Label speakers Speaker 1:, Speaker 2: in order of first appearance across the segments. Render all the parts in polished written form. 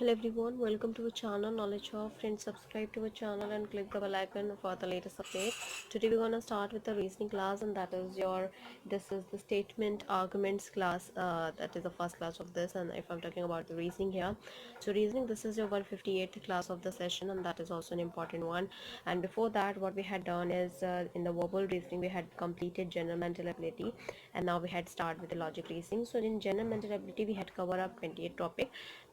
Speaker 1: everyone, welcome to our channel Knowledge of. Friends, subscribe to our channel and click the bell icon for the latest update. Today we're gonna start with the reasoning class, and this is the statement arguments class. That is the first class of this, and if I'm talking about the reasoning here, so reasoning, this is your 158th class of the session, and that is also an important one. And before that, what we had done is in the verbal reasoning we had completed general mental ability, and now we had started with the logic reasoning. So in general mental ability we had covered up 28 topic.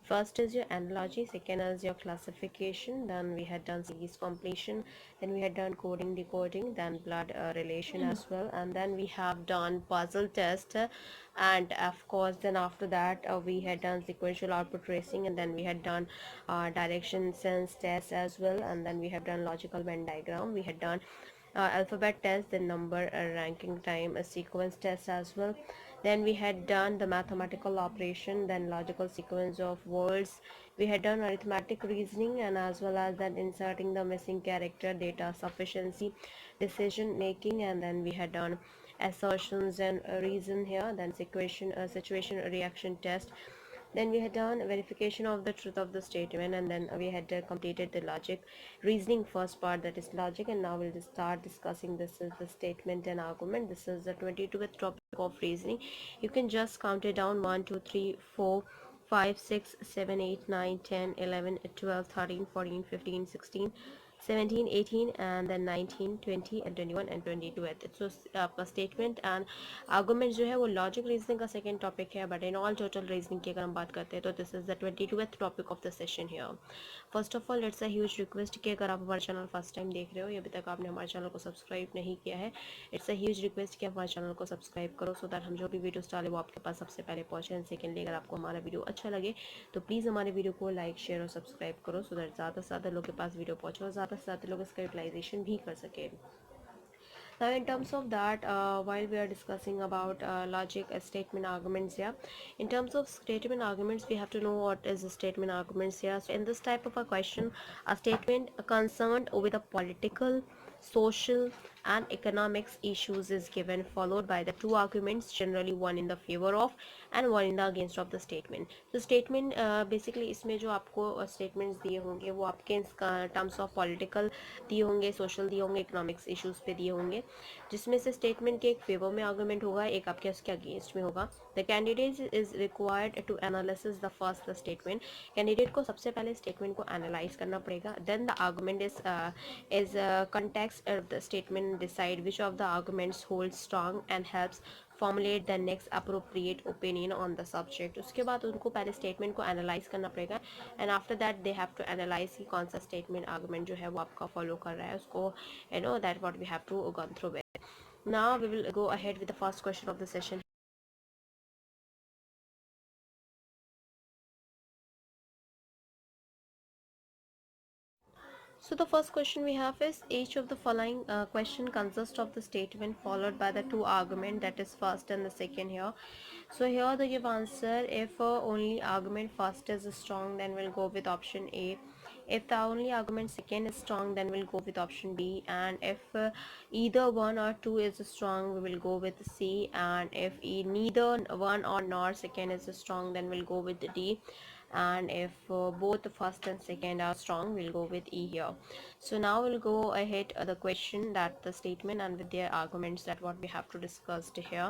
Speaker 1: First is your analogy, second is your classification, then we had done series completion, then we had done coding decoding, then blood relation as well, and then we have done puzzle test, and of course then after that we had done sequential output tracing, and then we had done direction sense test as well, and then we have done logical Venn diagram, we had done alphabet test, then number ranking time, a sequence test as well. Then we had done the mathematical operation, then logical sequence of words. We had done arithmetic reasoning, and as well as then inserting the missing character, data sufficiency, decision making, and then we had done assertions and reason here, then situation reaction test. Then we had done verification of the truth of the statement, and then we had completed the logic reasoning first part, that is logic. And now we'll just start discussing this is the statement and argument. This is the 22th topic of reasoning. You can just count it down: 1 2 3 4 5 6 7 8 9 10 11 12 13 14 15 16 17 18 and then 19 20 and 21 and 22 है. So आपका statement and argument जो है वो logic reasoning का second topic है, but in all total reasoning की अगर हम बात करते हैं तो this is the 22th topic of the session here. First of all, it's a huge request कि अगर आप हमारे चैनल फर्स्ट टाइम देख रहे हो या अभी तक आपने हमारे चैनल को सब्सक्राइब नहीं किया है, इट्स अ ह्यूज रिक्वेस्ट कि आप हमारे चैनल को सब्सक्राइब करो, सो दैट हम जो भी वीडियोस डालें वो आपके पास सबसे पहले पहुँचे। एंड सेकेंडली, अगर आपको हमारा वीडियो अच्छा लगे तो प्लीज़ हमारे वीडियो को लाइक शेयर और सब्सक्राइब करो, सो दैट ज़्यादा से ज़्यादा लोग के पास वीडियो पहुँचे और ज़्यादा से ज़्यादा लोग इसका यूटिलाइजेशन भी कर सके। Now in terms of that, while we are discussing about logic, statement arguments here, in terms of statement arguments we have to know what is a statement arguments here. So in this type of a question, a statement concerned with a political, social and economics issues is given, followed by the two arguments, generally one in the favor of and one in the against of the statement. So statement basically इसमें जो आपको statements दिए होंगे वो आपके terms of political दिए होंगे, social दिए होंगे, economics issues पे दिए होंगे, जिसमें से स्टेटमेंट के एक फेवर में आर्गुमेंट होगा, एक आपके उसके अगेंस्ट में होगा। The candidate is required to analysis the first statement. Candidate को सबसे पहले स्टेटमेंट को एनालाइज करना पड़ेगा, then the argument is context of the statement decide which of the arguments hold strong and helps formulate the next appropriate opinion on the subject. उसके बाद उनको पहले स्टेटमेंट को एनालाइज करना पड़ेगा, and after that they have to analyse कि कौन सा स्टेटमेंट आर्गुमेंट जो है वो आपका फॉलो कर रहा है उसको, you know that what we have to go through with. Now we will go ahead with the first question of the session. So the first question we have is, each of the following question consists of the statement followed by the two argument, that is first and the second here. So here the give answer, if only argument first is strong, then we'll go with option A. If the only argument second is strong, then we'll go with option B. And if either one or two is strong, we will go with C. And if neither one or nor second is strong, then we'll go with D. And if both the first and second are strong, we'll go with E here. So now we'll go ahead the question, that the statement and with their arguments, that what we have to discuss here.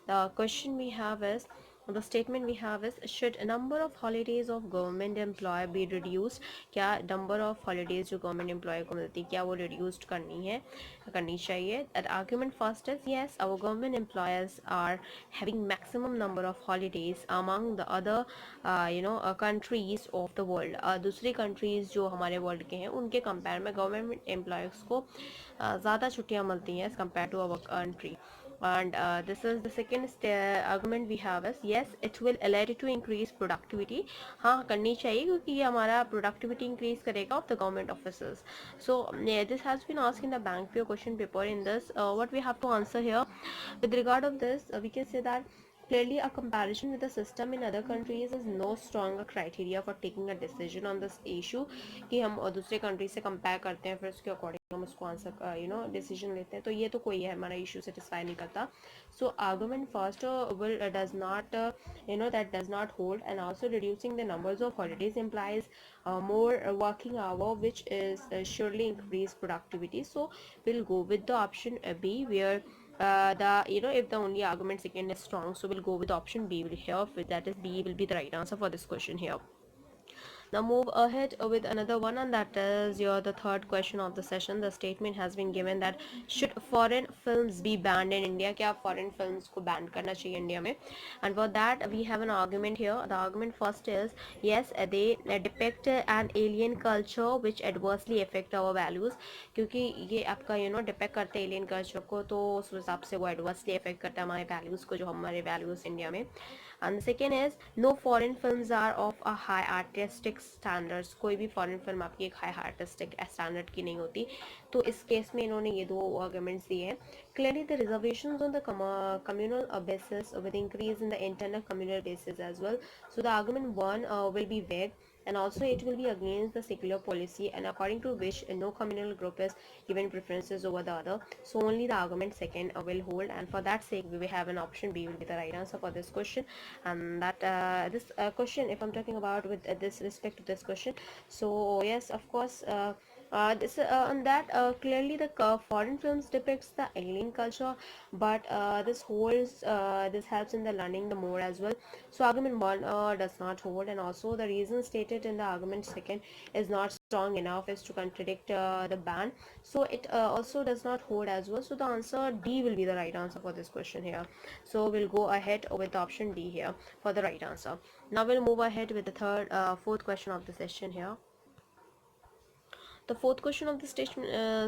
Speaker 1: The question we have is, the statement we have is, should a number of holidays of government employee be reduced? क्या number of holidays जो government employee को मिलती है क्या वो reduced करनी चाहिए? That argument first is, yes, our government employees are having maximum number of holidays among the other countries of the world. दूसरी countries जो हमारे world के हैं उनके compare में government employees को ज़्यादा छुट्टियाँ मिलती हैं as compared to our country. And this is the second argument we have is, yes, it will allow to increase productivity. हाँ करनी चाहिए क्योंकि ये हमारा productivity increase करेगा of the government officers. So yeah, this has been asked in the bank PO question paper. In this what we have to answer here with regard of this, we can say that Clearly, a comparison with the system in other countries is no stronger criteria for taking a decision on this issue कि हम दूसरे country से compare करते हैं फिर उसके according हम उसको आंसर डिसीजन लेते हैं, तो ये तो कोई है हमारा इशू सेटिस्फाई नहीं करता. So argument first will does not that does not hold, and also reducing the numbers of holidays implies more working hour, which is surely increase productivity. So we'll go with the option B, where the if the only argument second is strong, so we'll go with option B here. That is, B will be the right answer for this question here. Now move ahead with another one, and that is the third question of the session. The statement has been given that should foreign films be banned in India? क्या foreign films को ban करना चाहिए India में? And for that we have an argument here. The argument first is yes, they depict an alien culture which adversely affect our values. क्योंकि ये आपका depict करते हैं एलियन कल्चर को, तो उस हिसाब से वो एडवर्सली अफेक्ट करता है हमारे वैल्यूज़ को, जो हमारे वैल्यूज़ इंडिया में. And the second is no foreign films are of a high artistic standards. कोई भी foreign film आपकी एक high artistic standard की नहीं होती. तो इस केस में इन्होंने ये दो arguments दिए हैं. Clearly the reservations on the communal basis with increase in the internal communal basis as well. So the argument one will be vague, and also it will be against the secular policy, and according to which no communal group is given preferences over the other. So only the argument second will hold, and for that sake we will have an option B will be the right answer for this question. And that this question, if I'm talking about with this respect to this question, so yes, of course, this on that clearly the foreign films depicts the alien culture, but this helps in the learning the more as well. So argument one does not hold, and also the reason stated in the argument second is not strong enough is to contradict the ban, so it also does not hold as well. So the answer D will be the right answer for this question here. So we'll go ahead with option D here for the right answer. Now we'll move ahead with the fourth question of the session here. The fourth question of the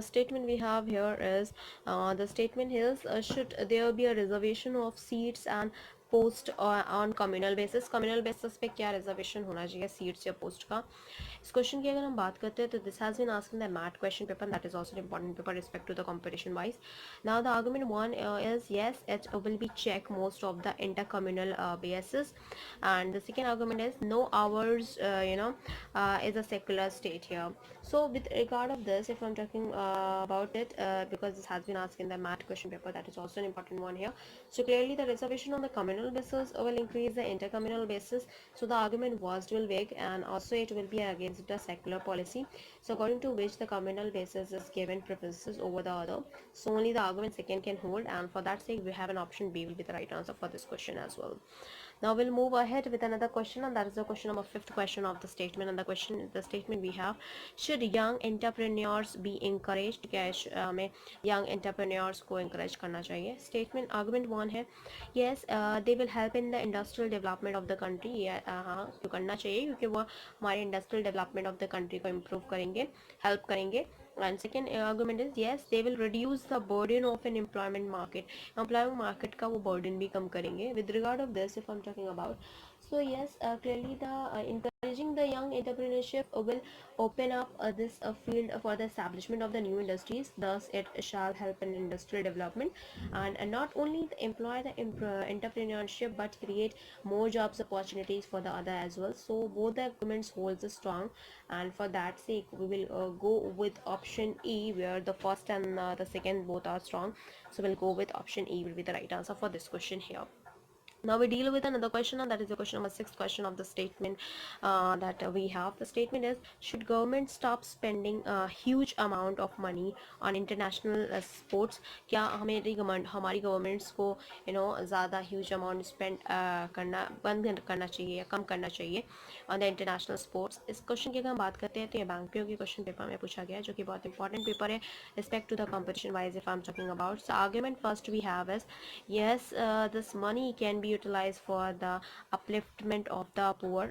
Speaker 1: statement we have here is the statement is should there be a reservation of seats and post on communal basis? Communal basis पे क्या reservation होना चाहिए seats या post का? इस question की अगर हम बात करते हैं तो this has been asked in the MAT question paper, and that is also an important paper respect to the competition wise. Now the argument one is yes, it will be check most of the intercommunal basis, and the second argument is no hours is a secular state here. So with regard of this, if I'm talking about it, because this has been asked in the MAT question paper, that is also an important one here. So clearly the reservation on the communal basis will increase the intercommunal basis. So the argument was dual vague, and also it will be against the secular policy, so according to which the communal basis is given preferences over the other. So only the argument second can hold, and for that sake we have an option B will be the right answer for this question as well. Now we'll move ahead with another question, and that is the question number fifth question of the statement. And the statement we have, should young entrepreneurs be encouraged? क्या हमें young entrepreneurs को encourage करना चाहिए? Statement argument one है yes, they will help in the industrial development of the country. हाँ, तो करना चाहिए क्योंकि वो हमारे industrial development of the country को improve करेंगे, help करेंगे. And second argument is yes, they will reduce the burden of an employment market का वो burden भी कम करेंगे. With regard of this, if I'm talking about, so yes, clearly the encouraging the young entrepreneurship will open up this field for the establishment of the new industries. Thus it shall help in industrial development, and not only employ the entrepreneurship but create more jobs opportunities for the other as well. So both the arguments holds strong, and for that sake we will go with option E, where the first and the second both are strong. So we'll go with option E will be the right answer for this question here. Now we deal with another question, and that is the question number 6 question of the statement that we have. The statement is, should government stop spending a huge amount of money on international sports? क्या हमारी governments को ज़्यादा huge amount spend करना बंद करना चाहिए या कम करना चाहिए ऑन द इंटरनेशनल स्पोर्ट्स? इस क्वेश्चन की अगर हम बात करते हैं तो ये बैंक पीओ के क्वेश्चन पेपर में पूछा गया है, जो कि बहुत इंपॉर्टेंट पेपर है respect to the competition wise. If I'm talking about, so argument first we have is yes, this money can be utilized for the upliftment of the poor.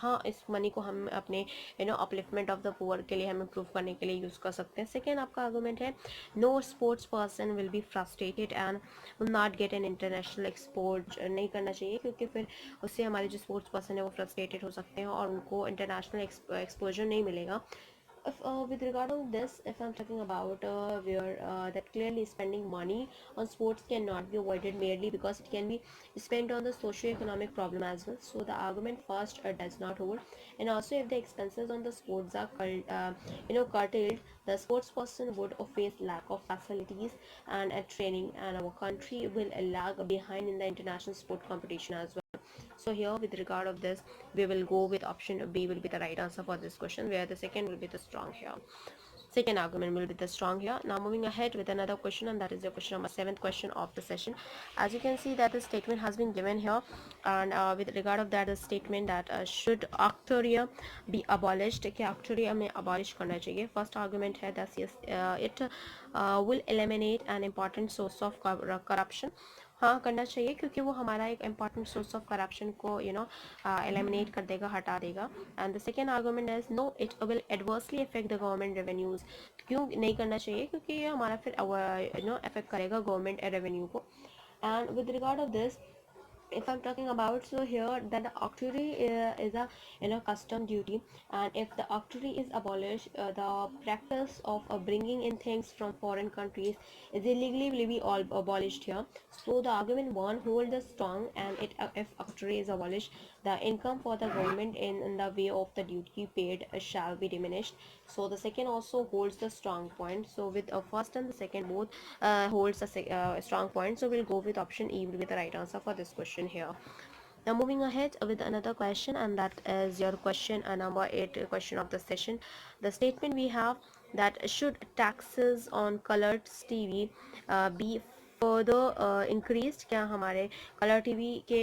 Speaker 1: हाँ, इस मनी को हम अपने upliftment of the poor के लिए हम improve करने के लिए यूज़ कर सकते हैं. सेकेंड आपका argument है no sports person will be frustrated and will not get an international export. नहीं करना चाहिए क्योंकि फिर उससे हमारे जो स्पोर्ट्स पर्सन है वो फ्रस्ट्रेटेड हो सकते हैं और उनको इंटरनेशनल एक्सपोजर नहीं मिलेगा. if with regard of this, if I'm talking about where that clearly spending money on sports cannot be avoided merely because it can be spent on the socio-economic problem as well. So the argument first does not hold. And also, if the expenses on the sports are curtailed, the sports person would face lack of facilities and training, and our country will lag behind in the international sport competition as well. So here with regard of this, we will go with option B will be the right answer for this question, where the second will be the strong here. Second argument will be the strong here. Now moving ahead with another question, and that is the question number 7th question of the session. As you can see that the statement has been given here, and with regard of that, the statement that should octroi be abolished, कि octroi में abolish करना चाहिए. First argument है that yes, it will eliminate an important source of corruption. हाँ करना चाहिए, क्योंकि वो हमारा एक इम्पॉर्टेंट सोर्स ऑफ करप्शन को एलिमिनेट कर देगा, हटा देगा. And the second argument is no, it will adversely affect the government revenues. क्यों नहीं करना चाहिए? क्योंकि ये हमारा फिर अफेक्ट करेगा गवर्नमेंट रेवेन्यू को. And with regard of this, if I'm talking about, so here that the octroi is a custom duty, and if the octroi is abolished, the practice of bringing in things from foreign countries is illegally will be all abolished here. So the argument one hold the strong, and if octroi is abolished, the income for the government in the way of the duty paid shall be diminished. So the second also holds the strong point. So with first and the second both holds a strong point. So we'll go with option E will be the right answer for this question here. Now moving ahead with another question, and that is your question number 8 question of the session. The statement we have that should taxes on colored TV be further increased, क्या हमारे colour TV के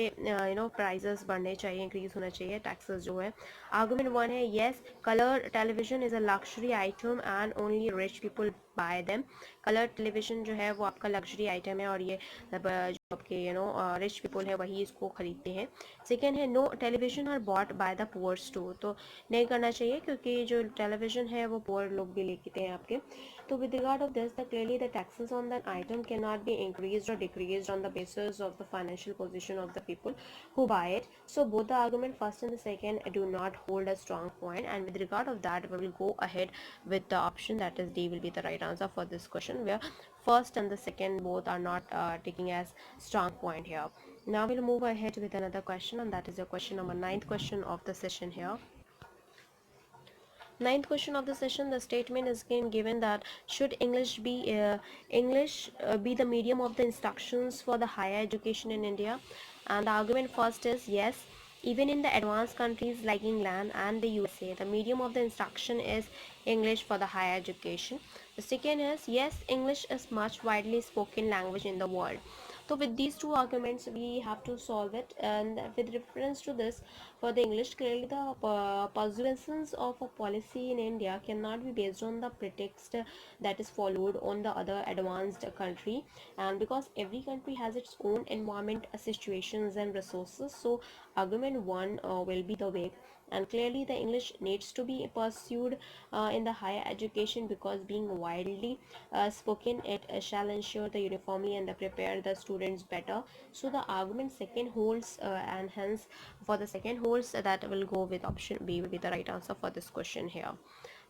Speaker 1: prices बढ़ने चाहिए, increase होना चाहिए taxes जो है. Argument one है yes, colour television is a luxury item and only rich people bye them. Colour television जो है वो आपका लग्जरी आइटम है, और ये जो आपके रिच पीपल है वही इसको खरीदते हैं. सेकेंड है no, television are bought by the poor too. तो नहीं करना चाहिए, क्योंकि जो टेलीविजन है वो पुअर लोग भी लेते हैं आपके. तो with regard of this, the clearly the taxes on that item cannot be increased or decreased on the basis of the financial position of the people who buy it. So both the argument first and the second do not hold a strong point, and with regard of that, we will go ahead with the option that is D will be the right answer for this question, where first and the second both are not taking as strong point here. Now we'll move ahead with another question, and that is the question number 9th question of the session here. Ninth question of the session, the statement is again given that should English be the medium of the instructions for the higher education in India. And the argument first is yes, even in the advanced countries like England and the USA, the medium of the instruction is English for the higher education. The second is yes, English is much widely spoken language in the world. So with these two arguments we have to solve it, and with reference to this, for the English, clearly the pursuance of a policy in India cannot be based on the pretext that is followed on the other advanced country, and because every country has its own environment, situations and resources, so argument one will be the way. And clearly the English needs to be pursued in the higher education, because being widely spoken, it shall ensure the uniformly and prepare the students better. So the argument second holds, and hence for the second holds, that will go with option B will be the right answer for this question here.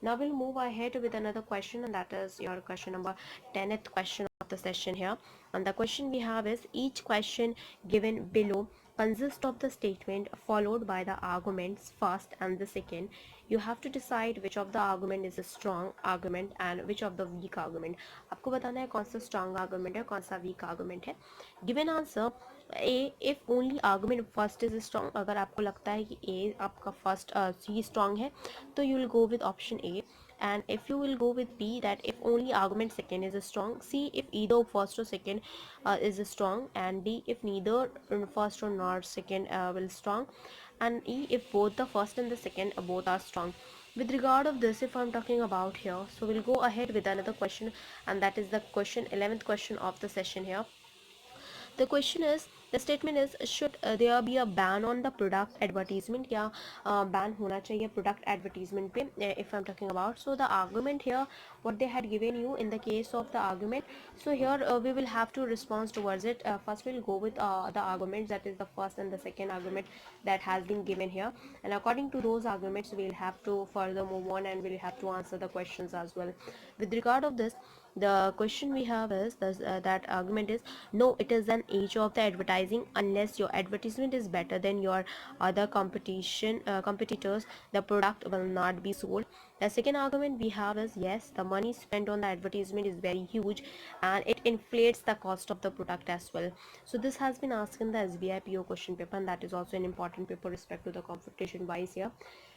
Speaker 1: Now we'll move ahead with another question, and that is your question number 10th question of the session here. And the question we have is each question given below consists of the statement followed by the arguments first and the second. You have to decide which of the argument is a strong argument and which of the weak argument. आपको बताना है कौन सा strong argument है, कौन सा weak argument है. Given answer A, if only argument first is strong. अगर आपको लगता है कि A आपका first ही strong है, तो you will go with option A. And if you will go with B, that if only argument second is strong. C, if either first or second is strong. And D, if neither first or not second will strong. And E, if both the first and the second both are strong. With regard of this, if I'm talking about here, so we'll go ahead with another question, and that is the question 11th question of the session here. The question is, the statement is, should there be a ban on the product advertisement? क्या ban होना चाहिए product advertisement पे, if I'm talking about. So the argument here, what they had given you in the case of the argument. So here we will have to respond towards it. First we'll go with the arguments, that is the first and the second argument that has been given here, and according to those arguments we'll have to further move on and we'll have to answer the questions as well. With regard of this, the question we have is this, that argument is, no, it is an age of the advertising. Unless your advertisement is better than your other competitors, the product will not be sold. The second argument we have is, yes, the money spent on the advertisement is very huge and it inflates the cost of the product as well. So this has been asked in the SBI PO question paper, and that is also an important paper respect to the competition wise here,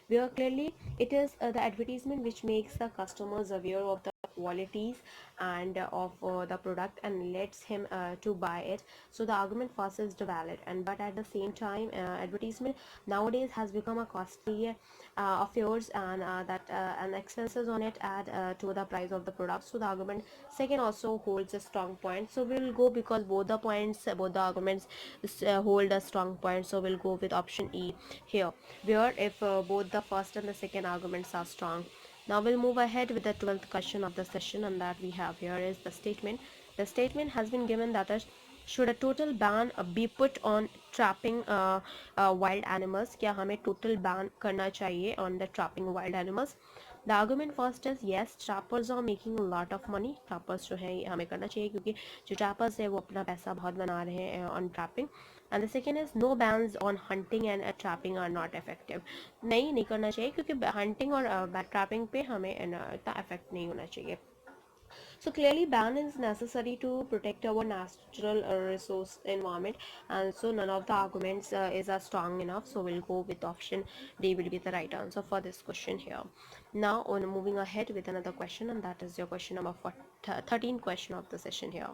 Speaker 1: where clearly it is the advertisement which makes the customers aware of the qualities and of the product and lets him to buy it. So the argument first is valid, and but at the same time advertisement nowadays has become a costly affairs, and that and expenses on it add to the price of the product. So the argument second also holds a strong point, so we'll go, because both the points, both the arguments hold a strong point, so we'll go with option E here, where if both the first and the second arguments are strong. Now we'll move ahead with the 12th question of the session, and that we have here is the statement. The statement has been given that is, should a total ban be put on trapping wild animals? क्या हमें total ban करना चाहिए on the trapping wild animals? The argument first is, yes, trappers are making a lot of money. Trappers जो है ये हमें करना चाहिए, क्योंकि जो trappers है वो अपना पैसा बहुत बना रहे हैं on trapping. And the second is, no bans on hunting and trapping are not effective. नहीं करना चाहिए, क्योंकि hunting और trapping पे हमें इतना effect नहीं होना चाहिए. So clearly ban is necessary to protect our natural resource environment, and so none of the arguments is strong enough, so we'll go with option D will be the right answer for this question here. Now on moving ahead with another question, and that is your question number 13 question of the session here.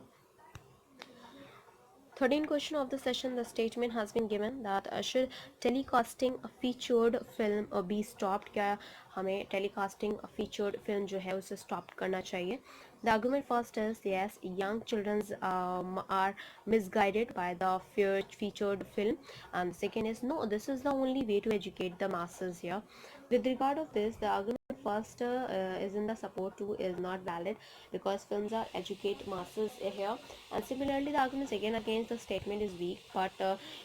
Speaker 1: 13th question of the session, the statement has been given that should telecasting a featured film be stopped? क्या हमें telecasting a featured film जो है उसे stop करना चाहिए? The argument first is, yes, young children are misguided by the featured film, and the second is, no, this is the only way to educate the masses here. With regard of this, the argument first is in the support to is not valid, because films are educate masses here, and similarly the argument second against the statement is weak, but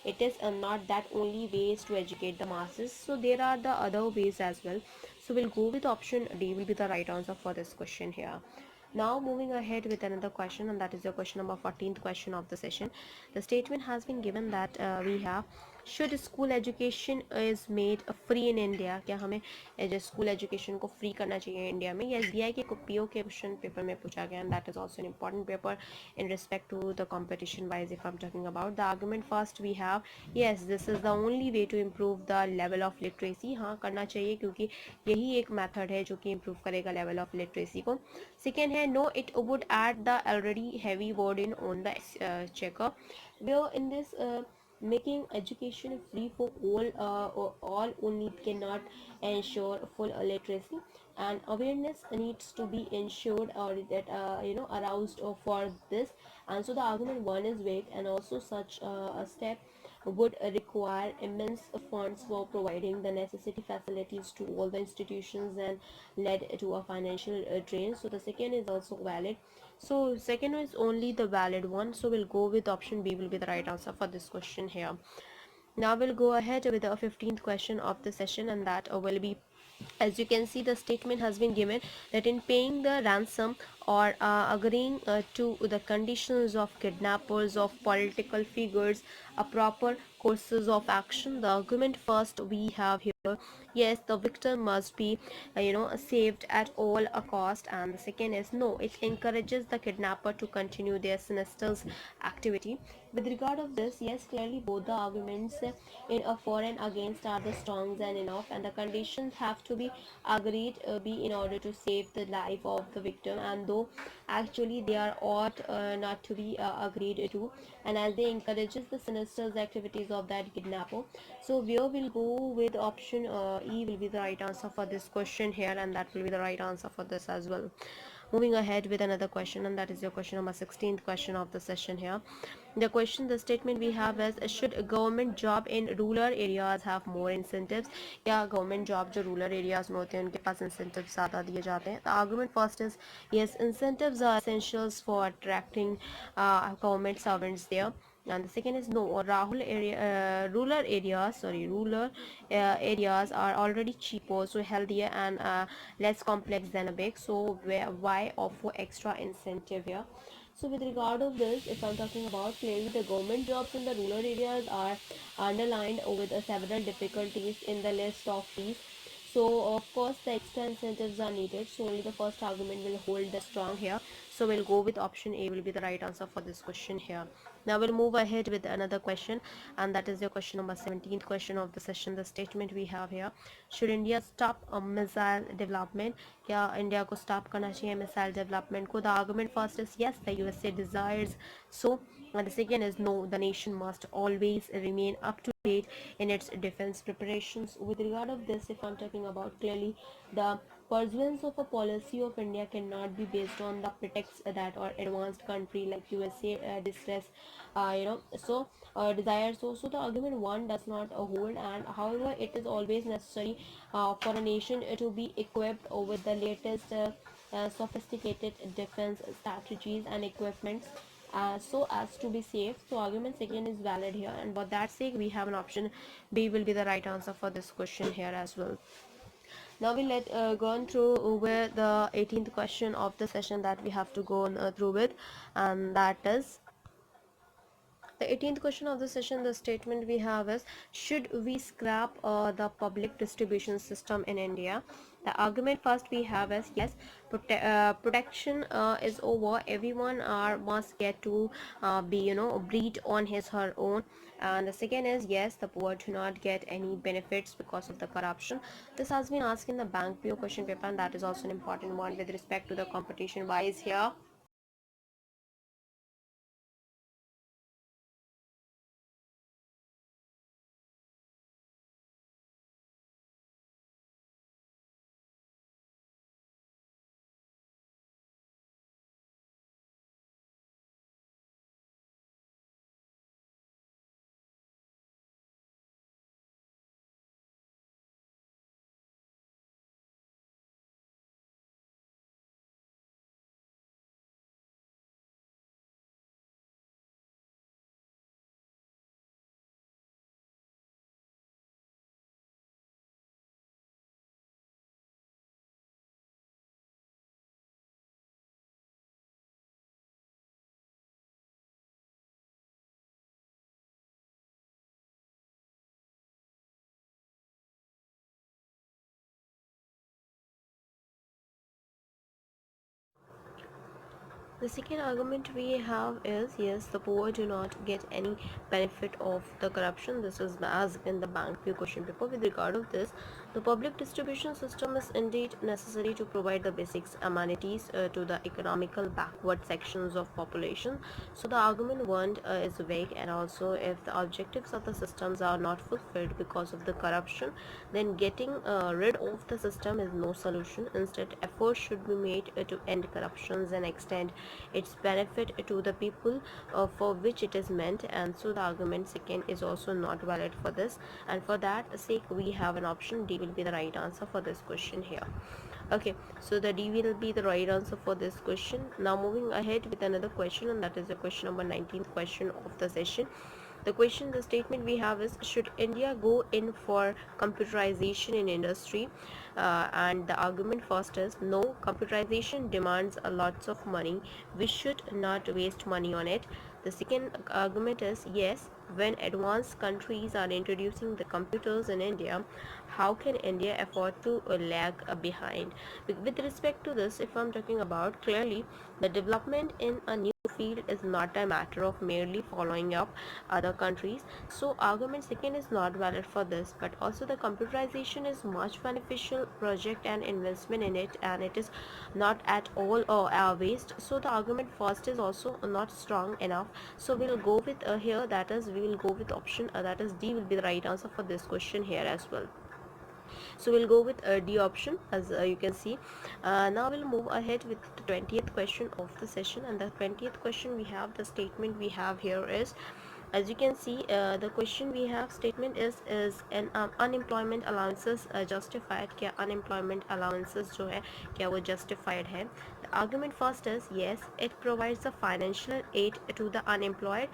Speaker 1: it is not that only ways to educate the masses, so there are the other ways as well. So we'll go with option D will be the right answer for this question here. Now moving ahead with another question, and that is your question number 14th question of the session. The statement has been given that we have, should school education is made free in India? क्या हमें जो school education को free करना चाहिए India में? ये SBI के PO के क्वेश्चन पेपर में पूछा गया, and that is also an important paper in respect to the competition wise if I'm talking about. The argument first we have, yes, this is the only way to improve the level of literacy. हाँ करना चाहिए, क्योंकि यही एक method है जो कि improve करेगा लेवल ऑफ लिटरेसी को. सेकेंड है, no, it would add the already heavy burden on the checker. Where in this making education free for all only cannot ensure full literacy, and awareness needs to be ensured or that aroused for this. And so the argument one is weak, and also such a step would require immense funds for providing the necessary facilities to all the institutions and led to a financial drain. So the second is also valid. So second is only the valid one, so we'll go with option B will be the right answer for this question here. Now we'll go ahead with the 15th question of the session, and that will be, as you can see, the statement has been given that in paying the ransom or agreeing to the conditions of kidnappers of political figures, a proper courses of action. The argument first we have here, yes, the victim must be saved at all a cost, and the second is, no, it encourages the kidnapper to continue their sinister activity. With regard of this, yes, clearly both the arguments in a for and against are the strong and enough, and the conditions have to be agreed be in order to save the life of the victim, and though actually they are ought not to be agreed to, and as they encourages the sinister activities of that kidnapper. So we will go with option E will be the right answer for this question here, and that will be the right answer for this as well. Moving ahead with another question, and that is your question number 16th question of the session here. The statement we have is, should a government job in rural areas have more incentives? या government job जो rural areas में होते हैं उनके पास incentives ज़्यादा दिए जाते हैं? The argument first is yes, incentives are essentials for attracting government servants there. And the second is no, rural areas are already cheaper, so healthier and less complex than a big. So why offer extra incentive here? So with regard of this, if I'm talking about clearly the government jobs in the rural areas are underlined with several difficulties in the list of these. So of course the extra incentives are needed. So only the first argument will hold the strong here. So we'll go with option A will be the right answer for this question here. Now we'll move ahead with another question, and that is your question number 17th question of the session. The statement we have here: should India stop missile development? क्या India को stop करना चाहिए missile development को? The argument first is yes, the USA desires so, and the second is no, the nation must always remain up to date in its defense preparations. With regard of this, if I'm talking about clearly, the pursuance of a policy of India cannot be based on the pretext that or advanced country like USA distress, desires. So the argument one does not hold, and however, it is always necessary for a nation to be equipped with the latest sophisticated defense strategies and equipments so as to be safe. So argument second is valid here, and for that sake we have an option B will be the right answer for this question here as well. Now we let go on through over the 18th question of the session that we have to go on through with, and that is the 18th question of the session. The statement we have is, should we scrap the public distribution system in India? The argument first we have is yes, protection is over. Everyone must get to be breed on his her own. And the second is yes, the poor do not get any benefits because of the corruption. This has been asked in the bank PO question paper, and that is also an important one with respect to the competition wise here. The second argument we have is yes, the poor do not get any benefit of the corruption. This is as in the bank view question paper. With regard of this, the public distribution system is indeed necessary to provide the basics amenities to the economical backward sections of population. So the argument one is vague, and also if the objectives of the systems are not fulfilled because of the corruption, then getting rid of the system is no solution. Instead, efforts should be made to end corruptions and extend its benefit to the people for which it is meant. And so the argument second is also not valid for this, and for that sake we have an option D will be the right answer for this question here. Okay, so the D will be the right answer for this question. Now moving ahead with another question, and that is the question number 19th question of the session. The statement we have is, should India go in for computerization in industry? And the argument first is no, computerization demands a lots of money. We should not waste money on it. The second argument is yes, when advanced countries are introducing the computers in India, how can India afford to lag behind? With respect to this, if I'm talking about clearly, the development in a new field is not a matter of merely following up other countries. So argument second is not valid for this, but also the computerization is much beneficial project and investment in it, and it is not at all waste. So the argument first is also not strong enough. So we'll go with here, that is we will go with option that is D will be the right answer for this question here as well. So we'll go with D option, as you can see. Now we'll move ahead with the 20th question of the session, and the 20th question we have, the statement we have here is, as you can see, the question we have statement is an unemployment allowances justified? क्या unemployment allowances जो है क्या वो justified है? The argument first is yes, it provides the financial aid to the unemployed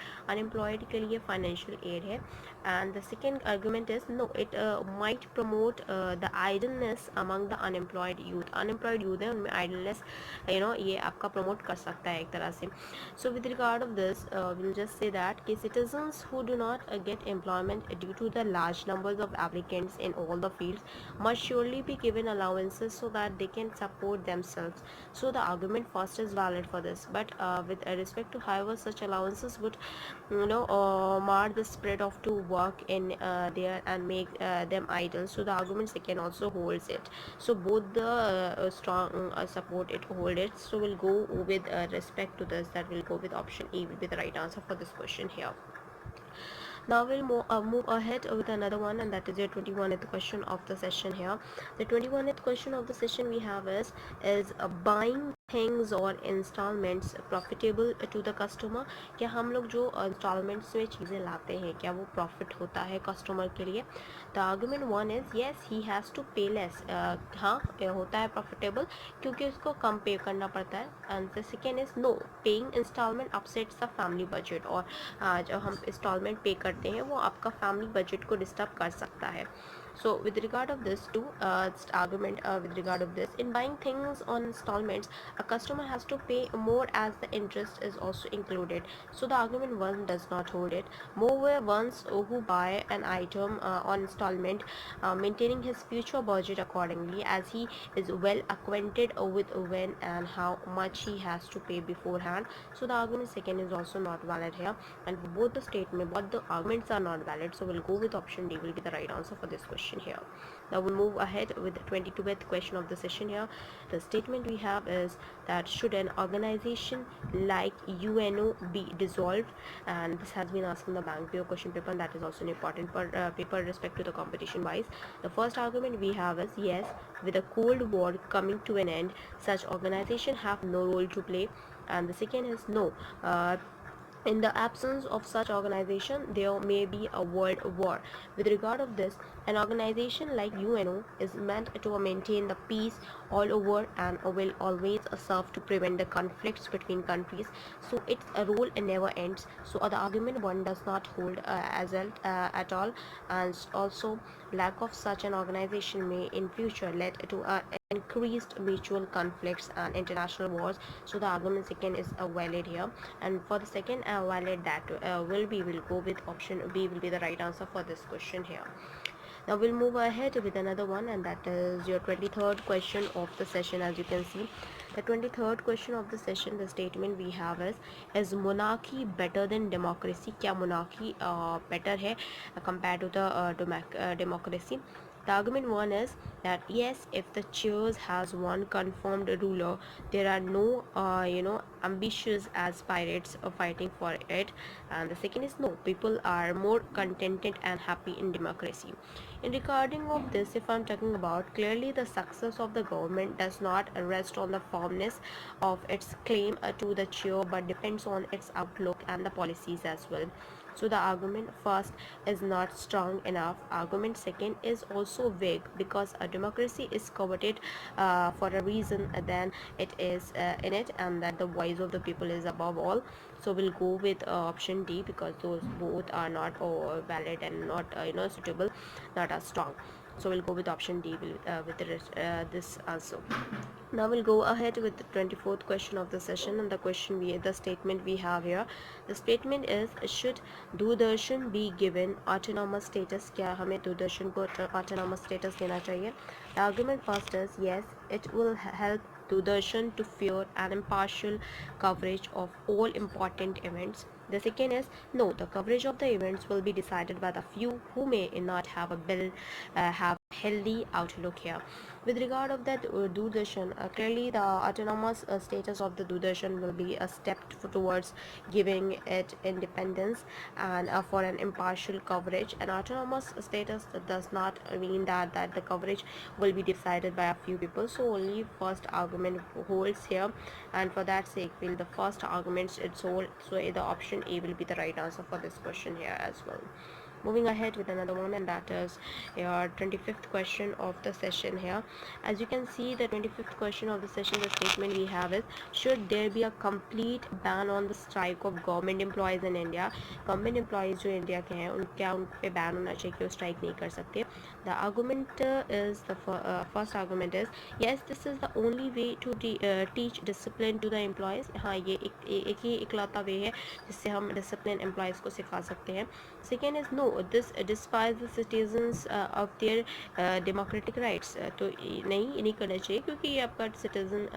Speaker 1: के लिए financial aid है. And the second argument is no, it might promote the idleness among the unemployed youth है, उनमें idleness ये आपका promote कर सकता है एक तरह से. So with regard of this, we'll just say that citizens who do not get employment due to the large numbers of applicants in all the fields must surely be given allowances so that they can support themselves. So the argument first is valid for this, but with respect to however such allowances would mar the spread of to work in there and make them idle. So the argument second also holds it. So both the strong support it hold it. So we'll go with respect to this, that will go with option A will be the right answer for this question here. Now we'll move ahead with another one, and that is your 21st question of the session here. The 21st question of the session we have is buying things or installments profitable to the customer? क्या हम लोग जो installments में चीज़ें लाते हैं क्या वो profit होता है customer के लिए? The argument one is yes, he has to pay less. हाँ होता है profitable क्योंकि उसको कम पे करना पड़ता है. And the second is no, paying installment upsets the family budget. और जो हम installment pay करते हैं वो आपका family budget को disturb कर सकता है. So with regard of this too, argument with regard of this, in buying things on installments, a customer has to pay more as the interest is also included. So the argument one does not hold it. Moreover, ones who buy an item on installment, maintaining his future budget accordingly, as he is well acquainted with when and how much he has to pay beforehand. So the argument second is also not valid here, and for both the statement, both the arguments are not valid. So we'll go with option D will be the right answer for this question here. Now we'll move ahead with the 22nd question of the session here. The statement we have is that should an organization like UNO be dissolved? And this has been asked in the bank PO question paper, and that is also an important paper respect to the competition wise. The first argument we have is yes, with the Cold War coming to an end, such organization have no role to play. And the second is no, in the absence of such organization there may be a world war. With regard of this, an organization like UNO is meant to maintain the peace all over and will always serve to prevent the conflicts between countries, so its role never ends. So the argument one does not hold at all, and also lack of such an organization may in future lead to increased mutual conflicts and international wars. So the argument second is valid here, and for the second valid, that will go with option B will be the right answer for this question here. Now we'll move ahead with another one, and that is your 23rd question of the session. As you can see, the 23rd question of the session, the statement we have is monarchy better than democracy? क्या monarchy better है compared to the democracy? The argument one is that yes, if the chairs has one confirmed ruler, there are no ambitious aspirants fighting for it. And the second is no, people are more contented and happy in democracy. In regarding of this, if I'm talking about, clearly the success of the government does not rest on the firmness of its claim to the chair, but depends on its outlook and the policies as well. So the argument first is not strong enough. Argument second is also vague, because a democracy is coveted for a reason than it is in it, and that the voice of the people is above all. So we'll go with option D, because those both are not valid and not suitable, not as strong. So we'll go with option D with this answer. Now we'll go ahead with the 24th question of the session, and the statement we have here. The statement is, should Doordarshan be given autonomous status? क्या हमें दूरदर्शन को autonomous status देना चाहिए? The argument first is yes, it will help Doordarshan to fair and impartial coverage of all important events. The second is no, the coverage of the events will be decided by the few who may not have a have healthy outlook here. With regard of that Doordarshan, clearly the autonomous status of the Doordarshan will be a step towards giving it independence and for an impartial coverage. An autonomous status does not mean that the coverage will be decided by a few people. So only first argument holds here, and for that sake, will the first arguments its whole. So the option A will be the right answer for this question here as well. Moving ahead with another one, and that is your 25th question of the session here. As you can see, the 25th question of the session, the statement we have is, should there be a complete ban on the strike of government employees in India? Government employees जो India के हैं उनका उन पे ban होना चाहिए कि वो स्ट्राइक नहीं कर सकते. The argument is the first argument is, yes, this is the only way to teach discipline to the employees. हाँ, ये एक ही इकलौता वे है जिससे हम डिसिप्लिन एम्प्लॉयज़ को सिखा सकते हैं. Second is no, this despises the citizens of their democratic rights. तो नहीं करना चाहिए क्योंकि ये आपका citizen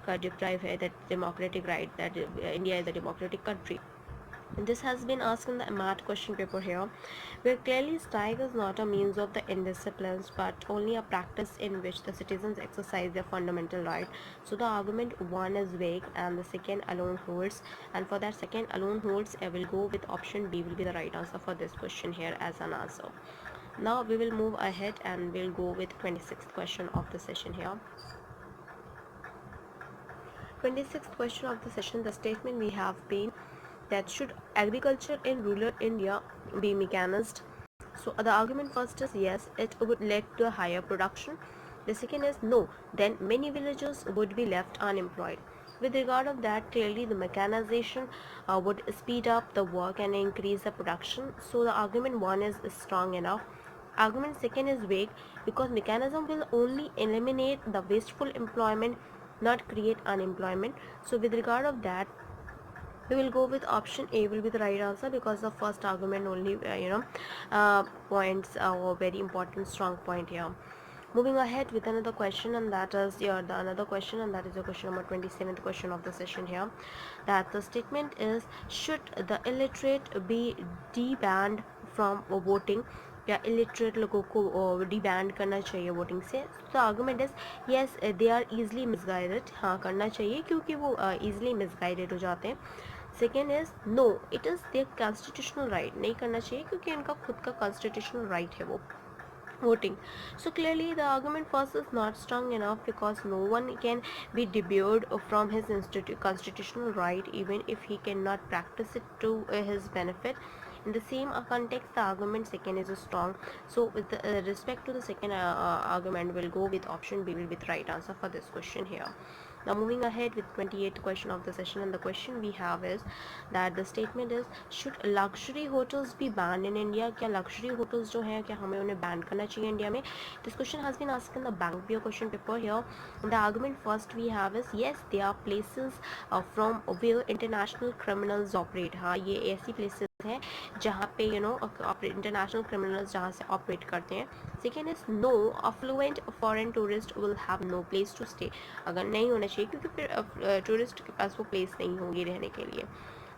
Speaker 1: का deprive है that democratic right, that India is a democratic country. This has been asked in the MAT question paper here, where clearly strike is not a means of the indisciplines but only a practice in which the citizens exercise their fundamental right. So the argument one is vague and the second alone holds, and for that second alone holds, I will go with option B will be the right answer for this question here as an answer. Now we will move ahead and we'll go with 26th question of the session here. 26th question of the session, the statement we have been that should agriculture in rural India be mechanized? So the argument first is yes, it would lead to a higher production. The second is no, then many villagers would be left unemployed. With regard of that, clearly the mechanization would speed up the work and increase the production. So the argument one is strong enough. Argument second is vague because mechanism will only eliminate the wasteful employment, not create unemployment. So with regard of that, we will go with option A will be the right answer because the first argument only points a very important strong point here. Moving ahead with another question, and that is your question number 27th question of the session here, that the statement is, should the illiterate be debanned from voting? या illiterate लोगों को debanned करना चाहिए voting से. तो argument is yes, they are easily misguided. हाँ, करना चाहिए क्योंकि वो ईजली मिसगाइडेड हो जाते हैं. Second is no, it is their constitutional right. नहीं करना चाहिए क्योंकि इनका खुद का कॉन्स्टिट्यूशनल राइट है वो voting. So clearly the argument first is not strong enough because no one can be debarred from his constitutional right even if he cannot practice it to his benefit. In the same context, the argument second is strong. So with the, respect to the second argument, we'll go with option B will be the right answer for this question here. Now moving ahead with 28th question of the session, and the question we have is that the statement is, should luxury hotels be banned in India? क्या luxury hotels जो हैं क्या हमें उन्हें ban करना चाहिए India में? This question has been asked in the bank BO question paper here. The argument first we have is yes, there are places from where international criminals operate. हाँ, ये ऐसी places हैं जहाँ पे इंटरनेशनल क्रिमिनल्स जहाँ से operate करते हैं. Second is no, affluent foreign tourist will have no place to stay. अगर नहीं होना चाहिए क्योंकि फिर टूरिस्ट के पास वो प्लेस नहीं होंगी रहने के लिए.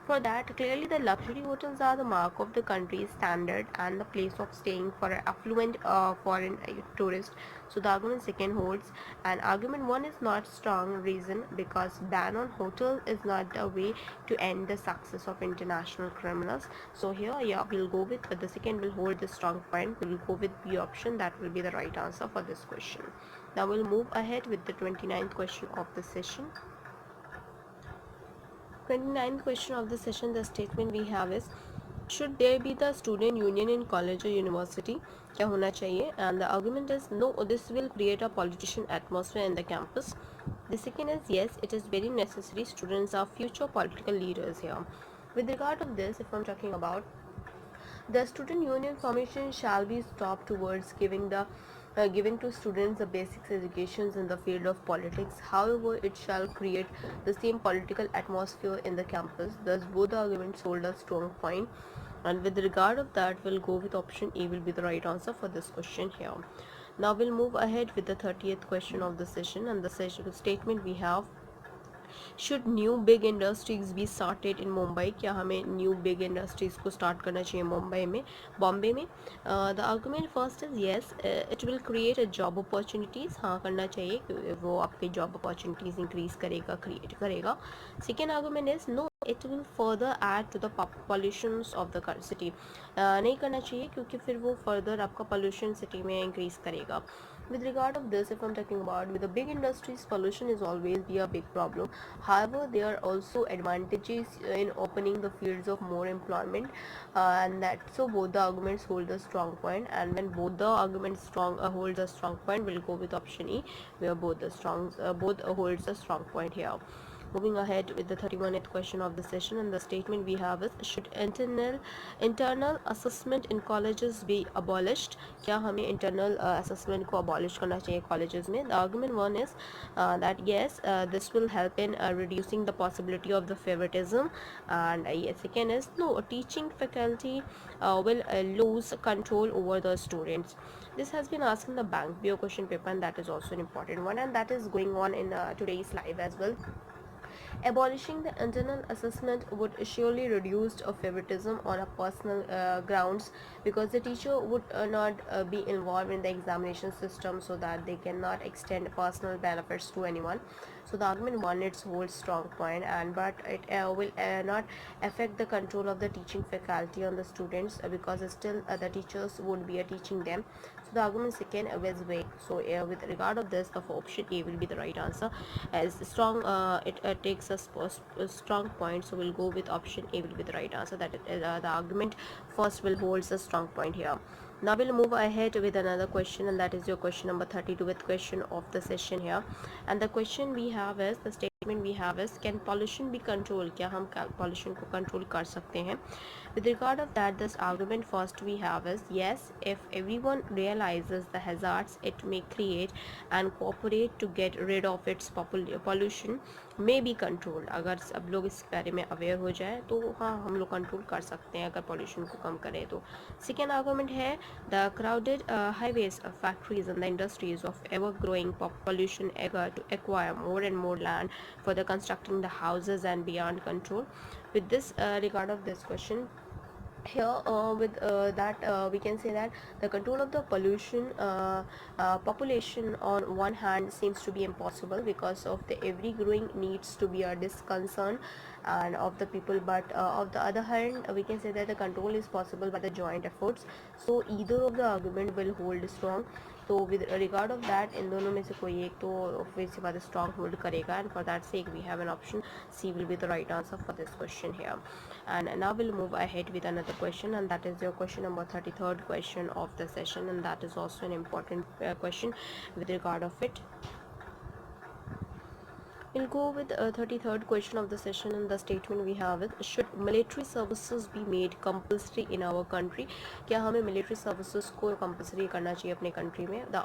Speaker 1: For that, clearly the luxury hotels are the mark of the country's standard and the place of staying for an affluent foreign tourist. So the argument second holds, and argument one is not strong reason because ban on hotel is not the way to end the success of international criminals. So here, yeah, we'll go with the second will hold the strong point. We'll go with B option. That will be the right answer for this question. Now we'll move ahead with the 29th question of the session. 29th question of the session, the statement we have is, should there be the student union in college or university? क्या होना चाहिए? And the argument is no, this will create a politician atmosphere in the campus. The second is yes, it is very necessary. Students are future political leaders here. With regard of this, if I'm talking about, the student union formation shall be stopped towards giving to students the basic educations in the field of politics. However, it shall create the same political atmosphere in the campus. Thus, both the arguments hold a strong point. And with regard of that, we'll go with option A will be the right answer for this question here. Now we'll move ahead with the 30th question of the session, and the session statement we have, should new big industries be started in Mumbai, क्या हमें new big industries को start करना चाहिए मुंबई में, बॉम्बे में? The argument first is yes, it will create job opportunities, हाँ करना चाहिए क्योंकि वो आपकी जॉब अपॉर्चुनिटीज़ इंक्रीज करेगा, क्रिएट करेगा. Second argument is no, it will further add to the pollutions of the city, नहीं करना चाहिए क्योंकि फिर वो फर्दर आपका पोल्यूशन सिटी में इंक्रीज करेगा. With regard of this, if I'm talking about with the big industries, pollution is always be a big problem. However, there are also advantages in opening the fields of more employment, and that so both the arguments hold a strong point. And when both the arguments holds a strong point, we'll go with option E, where both holds a strong point here. Moving ahead with the 31st question of the session, and the statement we have is, should internal assessment in colleges be abolished, क्या हमें internal assessment को abolish करना चाहिए colleges में? The argument one is that yes, this will help in reducing the possibility of the favoritism, and second is no, teaching faculty will lose control over the students. This has been asked in the bank BO question paper, and that is also an important one, and that is going on in today's live as well. Abolishing the internal assessment would surely reduce favoritism on a personal grounds, because the teacher would not be involved in the examination system, so that they cannot extend personal benefits to anyone. So the argument one, it holds strong point, and but it will not affect the control of the teaching faculty on the students, because still the teachers would be teaching them. So the argument second is weak. So with regard of this, the option A will be the right answer, as strong it takes a strong point, so we'll go with option A will be the right answer, that the argument first will holds a strong point here. Now we'll move ahead with another question, and that is your question number 32 with question of the session here. And the question we have is, the statement we have is, can pollution be controlled, क्या हम pollution को control कर सकते हैं? With regard of that, this argument first we have is yes, if everyone realizes the hazards it may create and cooperate to get rid of its pollution may be controlled. अगर सब लोग इस बारे में aware हो जाए तो हाँ हम लोग कंट्रोल कर सकते हैं अगर पॉल्यूशन को कम करें तो. सेकेंड आर्गूमेंट है, the crowded highways, factories and the industries of ever growing pollution eager to acquire more and more land for the constructing the houses and beyond control. With this regard of this question here, with that we can say that the control of the pollution population on one hand seems to be impossible, because of the every growing needs to be a disconcern and of the people, but of the other hand we can say that the control is possible by the joint efforts. So either of the argument will hold strong. तो with regard of that इन दोनों में से कोई एक तो obviously बात strong hold करेगा, and for that sake we have an option C will be the right answer for this question here. And now we'll move ahead with another question, and that is your question number 33rd question of the session, and that is also an important question with regard of it. We'll go with 33rd question of the session, and the statement we have is, should military services be made compulsory in our country, क्या हमें military services को compulsory करना चाहिए अपने country में? The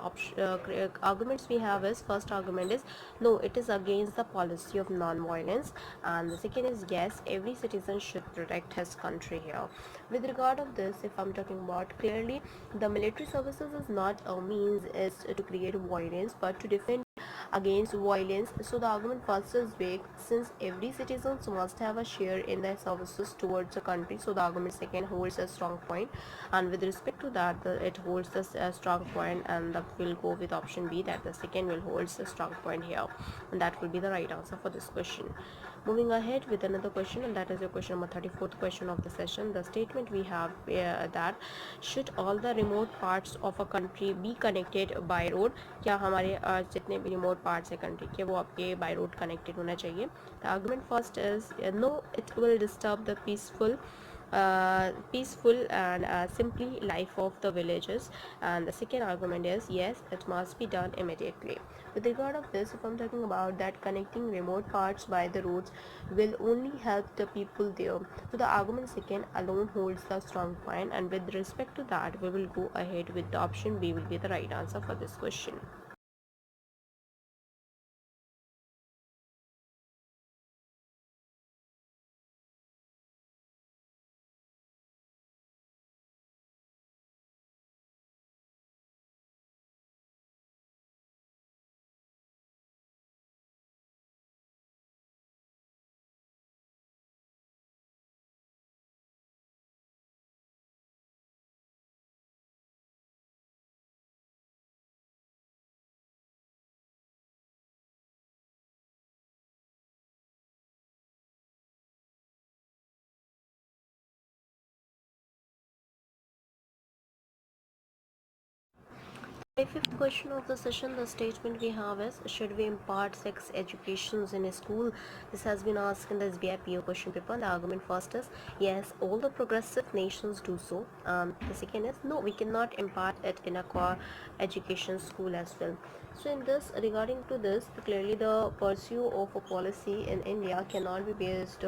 Speaker 1: arguments we have is, first argument is no, it is against the policy of non-violence, and the second is yes, every citizen should protect his country here. With regard of this, if I'm talking about clearly, the military services is not a means is to create violence, but to defend against violence. So the argument first is vague, since every citizen must have a share in the services towards the country. So the argument second holds a strong point, and with respect to that it holds a strong point, and that will go with option B, that the second will holds a strong point here, and that will be the right answer for this question. Moving ahead with another question, and that is your question number 34th question of the session. The statement we have that should all the remote parts of a country be connected by road, क्या हमारे जितने भी remote parts है country के वो आपके by road connected होना चाहिए? The argument first is no, it will disturb the peaceful and simply life of the villages, and the second argument is yes, it must be done immediately. With regard of this, if I'm talking about that connecting remote parts by the roads will only help the people there, so the argument second alone holds the strong point, and with respect to that we will go ahead with the option B will be the right answer for this question. Fifth question of the session, the statement we have is, should we impart sex educations in a school? This has been asked in the SBI PO question paper. The argument first is, yes, all the progressive nations do so. The second is, no, we cannot impart it in a core education school as well. So in this, regarding to this, clearly the pursuit of a policy in India cannot be based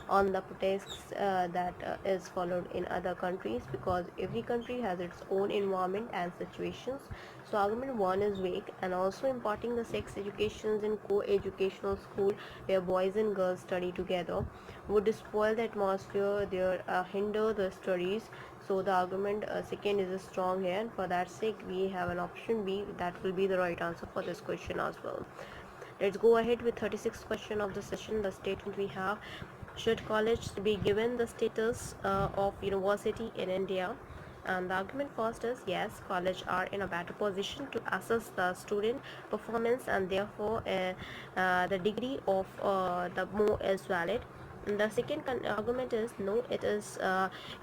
Speaker 1: on the pretext that is followed in other countries, because every country has its own environment and situations. So argument one is weak, and also imparting the sex educations in co-educational school where boys and girls study together would spoil the atmosphere there, hinder the studies. So the argument second is strong here, and for that sake we have an option B. That will be the right answer for this question as well. Let's go ahead with 36th question of the session. The statement we have, should college be given the status of university in India? And the argument first is, yes, college are in a better position to assess the student performance, and therefore the degree of the more is valid. And the second argument is, no, it is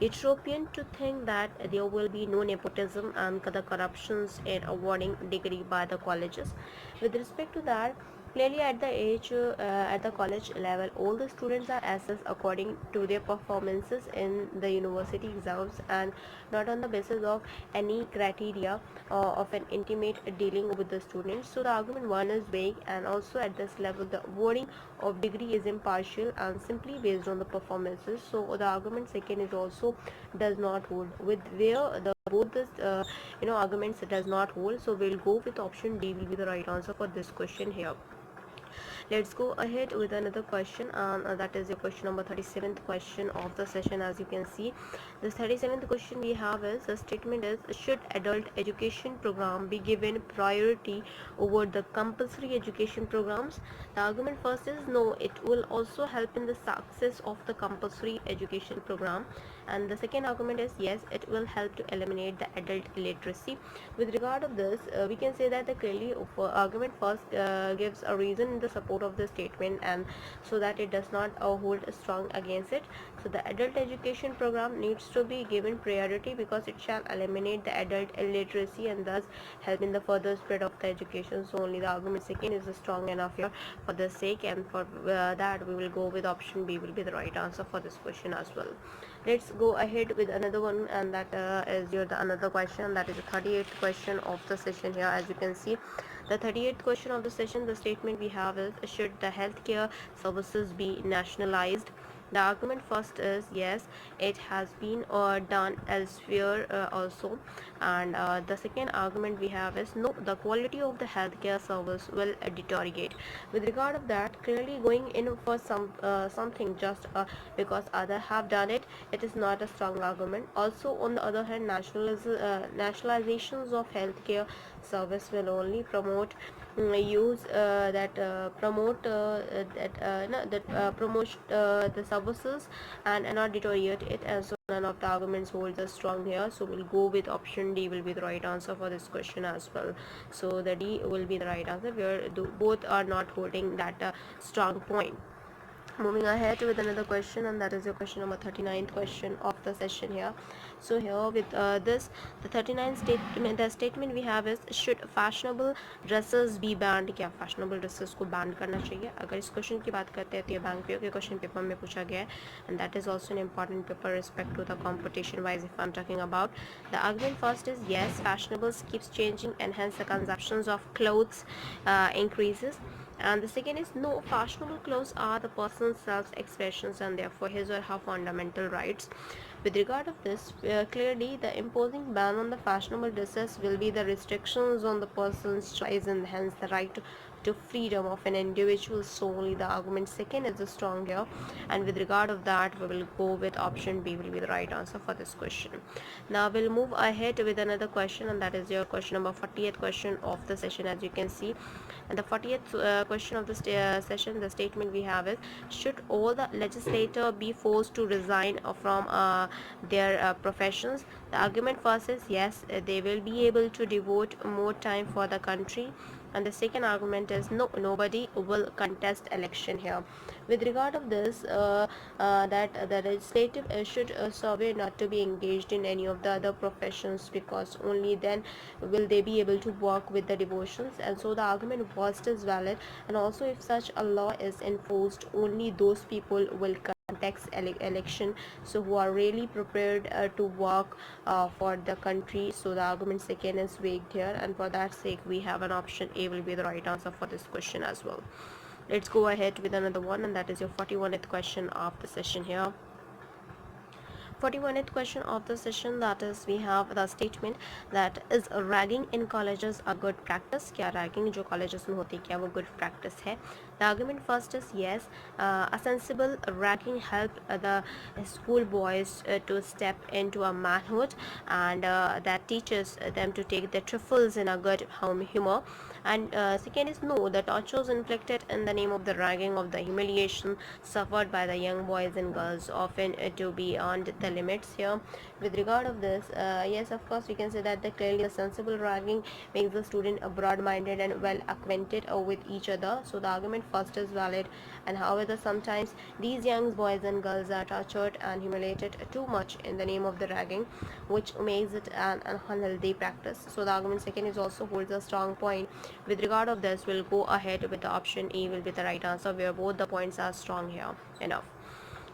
Speaker 1: utopian to think that there will be no nepotism and the corruptions in awarding degree by the colleges. With respect to that, clearly at the college level, all the students are assessed according to their performances in the university exams, and not on the basis of any criteria of an intimate dealing with the students. So the argument one is vague, and also at this level the awarding of degree is impartial and simply based on the performances. So the argument second is also does not hold, with where the both this arguments does not hold. So we'll go with option D will be the right answer for this question here. Let's go ahead with another question, that is your question number 37th question of the session. As you can see, this 37th question we have is, the statement is, should adult education program be given priority over the compulsory education programs? The argument first is, no, it will also help in the success of the compulsory education program. And the second argument is, yes, it will help to eliminate the adult illiteracy. With regard of this, we can say that the clearly argument first gives a reason in the support of the statement, and so that it does not hold strong against it. So the adult education program needs to be given priority because it shall eliminate the adult illiteracy and thus help in the further spread of the education. So only the argument second is strong enough here for the sake, and for that we will go with option B will be the right answer for this question as well. Let's go ahead with another one, and that is your another question, that is the 38th question of the session here. As you can see, the 38th question of the session, the statement we have is, should the healthcare services be nationalized? The argument first is, yes, it has been done elsewhere also. And the second argument we have is, no, the quality of the healthcare service will deteriorate. With regard of that, clearly going in for something just because others have done it, it is not a strong argument. Also, on the other hand, nationalizations of healthcare service will only promote use that promote that no, that promote the services and not deteriorate it. And so none of the arguments holds us strong here, so we'll go with option D will be the right answer for this question as well. So the D will be the right answer, where both are not holding that strong point. Moving ahead with another question, and that is your question number 39th question of the session here. So here with this, the 39th statement, the statement we have is, should fashionable dresses be banned? क्या fashionable dresses को ban करना चाहिए? अगर इस question की बात करते हैं तो ये बैंक पीओ के क्वेश्चन पेपर में पूछा गया है, and that is also an important paper respect to the competition wise if I'm talking about. The argument first is, yes, fashionables keeps changing and hence the consumptions of clothes increases. And the second is, no, fashionable clothes are the person's self-expressions and therefore his or her fundamental rights. With regard of this, clearly the imposing ban on the fashionable dresses will be the restrictions on the person's choice and hence the right to freedom of an individual. So only the argument second is the stronger, and with regard of that we will go with option B will be the right answer for this question. Now we'll move ahead with another question, and that is your question number 40th question of the session. As you can see, and the 40th question of the session, the statement we have is, should all the legislator be forced to resign from their professions? The argument first is yes, they will be able to devote more time for the country, and the second argument is no, nobody will contest election here. With regard of this, that the legislative should survey not to be engaged in any of the other professions, because only then will they be able to work with the devotions. And so the argument first is valid, and also if such a law is enforced, only those people will contest election, so who are really prepared to work for the country. So the argument second is vague here, and for that sake we have an option A will be the right answer for this question as well. Let's go ahead with another one, and that is your 41st question of the session here. 41th question of the session, that is we have the statement that is ragging in colleges a good practice. क्या ragging जो colleges में होती है क्या वो good practice है? The argument first is yes, a sensible ragging help the school boys to step into a manhood, and that teaches them to take the truffles in a good humor. And second is no, the tortures inflicted in the name of the ragging, of the humiliation suffered by the young boys and girls, often to be beyond the limits here. With regard of this, yes, of course we can say that the clearly the sensible ragging makes the student broad-minded and well acquainted with each other. So the argument first is valid, and however sometimes these young boys and girls are tortured and humiliated too much in the name of the ragging, which makes it an unhealthy practice. So the argument second is also holds a strong point. With regard of this, we'll go ahead with the option A will be the right answer, where both the points are strong here enough.